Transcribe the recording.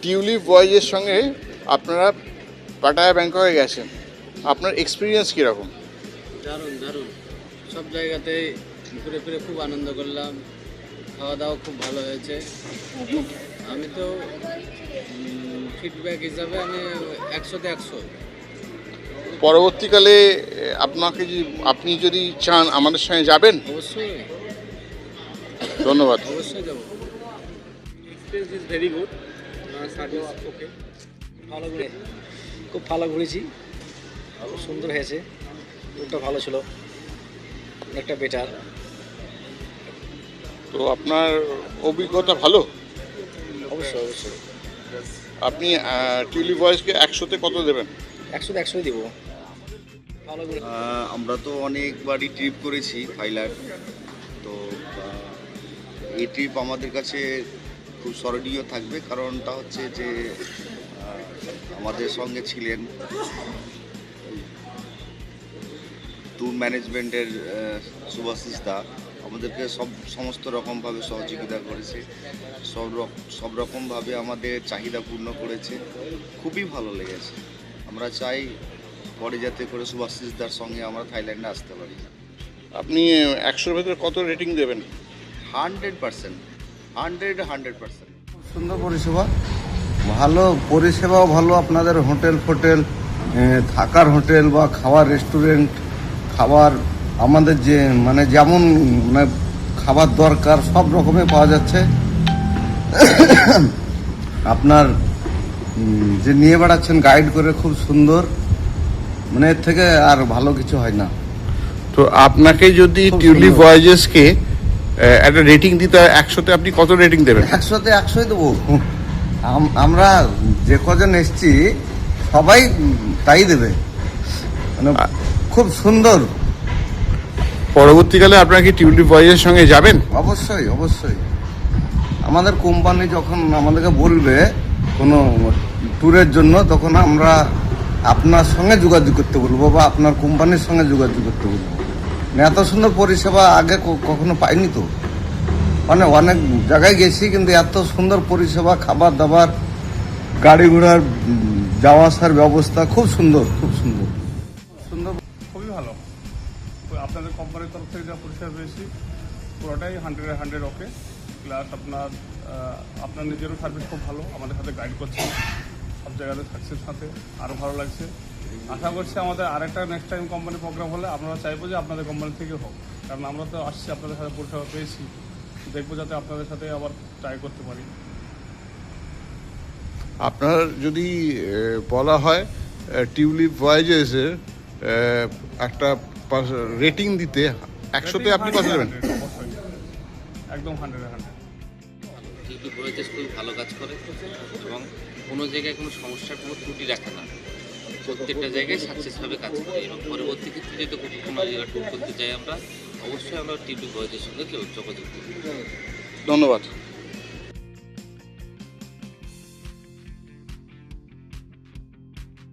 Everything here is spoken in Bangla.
টিউলিপ ভয়েজের সঙ্গে আপনারা পাটায়া ব্যাংককে গেছেন, আপনার এক্সপিরিয়েন্স কীরকম? দারুণ দারুণ, সব জায়গাতে ঘুরে ফিরে খুব আনন্দ করলাম, খাওয়া দাওয়া খুব ভালো হয়েছে। আমি তো ফিডব্যাক হিসাবে আমি 100তে 100। পরবর্তীকালে আপনি যদি চান আমাদের সঙ্গে যাবেন? অবশ্যই ধন্যবাদ। অবশ্যই যাবো। Experience is very good, service ওকে, ভালো ঘুরে, খুব ভালো ঘুরেছি, খুব সুন্দর হয়েছে, টুরটা ভালো ছিল, অনেকটা বেটার। তো আপনার অভিজ্ঞতা ভালো? অবশ্যই অবশ্যই, আপনি টিউলিপ ভয়েজকে 100তে কত দেবেন? 100তে 100ই দেবো, ভালো ঘুরে। আমরা তো অনেকবারই ট্রিপ করেছি থাইল্যান্ড, তো এই ট্রিপ আমাদের কাছে খুব স্মরণীয় থাকবে। কারণটা হচ্ছে যে আমাদের সঙ্গে ছিলেন ট্যুর ম্যানেজমেন্টের শুভাশিস দা, আমাদেরকে সমস্ত রকমভাবে সহযোগিতা করেছে, সব রকমভাবে আমাদের চাহিদা পূর্ণ করেছে, খুবই ভালো লেগেছে। আমরা চাই পরে যাতে করে শুভাশিসদার সঙ্গে আমরা থাইল্যান্ডে আসতে পারি। আপনি 100-র ভেতরে কত রেটিং দেবেন? 100%, 100%। সুন্দর পরিষেবা, ভালো পরিষেবাও ভালো। আপনাদের হোটেল থাকার হোটেল বা খাওয়ার রেস্টুরেন্ট, খাবার আমাদের যে যেমন খাবার দরকার সব রকমের পাওয়া যাচ্ছে। আপনার যে নিয়ে বেড়াচ্ছেন গাইড করে, খুব সুন্দর, এর থেকে আর ভালো কিছু হয় না। তো আপনাকে যদি খুব টিউলিপ সুন্দর। ভয়েজেসকে একটা রেটিং দিতে হয় 100তে, আপনি কত রেটিং দেবেন? 100তে 100ই দেবো। আমরা যে কজন এসছি সবাই তাই দেবে, খুব সুন্দর। পরবর্তীকালে আপনারা কি টিউলিপ ভয়েজের সঙ্গে যাবেন? অবশ্যই অবশ্যই, আমাদের কোম্পানি যখন আমাদেরকে বলবে কোনো ট্যুরের জন্য, তখন আমরা আপনার সঙ্গে যোগাযোগ করতে বলবো বা আপনার কোম্পানির সঙ্গে যোগাযোগ করতে বলবো। এত সুন্দর পরিষেবা আগে কখনো পাইনি তো, অনেক জায়গায় গেছি কিন্তু এত সুন্দর পরিষেবা, খাবার দাবার, গাড়ি ঘোড়ার যাওয়া আসার ব্যবস্থা খুব সুন্দর, খুব সুন্দর সুন্দর। খুবই ভালো, আপনাদের কোম্পানির তরফ থেকে যা পরিষেবা পেয়েছি পুরোটাই 100-এ 100 ওকে। প্লাস আপনার নিজেরও সার্ভিস খুব ভালো, আমাদের সাথে গাইড করছেন, সব জায়গাতে থাকছে, সাথে আরও ভালো লাগছে। আশা করছি আমাদের আরেকটা নেক্সট টাইম কোম্পানি প্রোগ্রাম হলে আমরা চাইবো যে আপনাদের কোম্পানি থেকে হোক, কারণ আমরা তো আসছি, আপনাদের সাথে পরিষেবা পেয়েছি, দেখবো যাতে আপনাদের সাথে আবার ট্রাই করতে পারি। আপনার যদি বলা হয় টিউলিপ ভয়েজেসের একটা রেটিং দিতে 100তে আপনি কত দেবেন? অবশ্যই, একদম 100-এ 100। টিউলিপ ভয়েজেস খুবই ভালো কাজ করে এবং কোনো জায়গায় কোনো সমস্যার কোনো ত্রুটি রাখে না, প্রত্যেকটা জায়গায় সাকসেসভাবে কাজ করে। এবং পরবর্তী ক্ষেত্রে যদি কোনো জায়গায় ট্যুর করতে চাই আমরা, অবশ্যই আমরা টিউলিপ ভয়েজের সঙ্গে যোগাযোগ করি। ধন্যবাদ।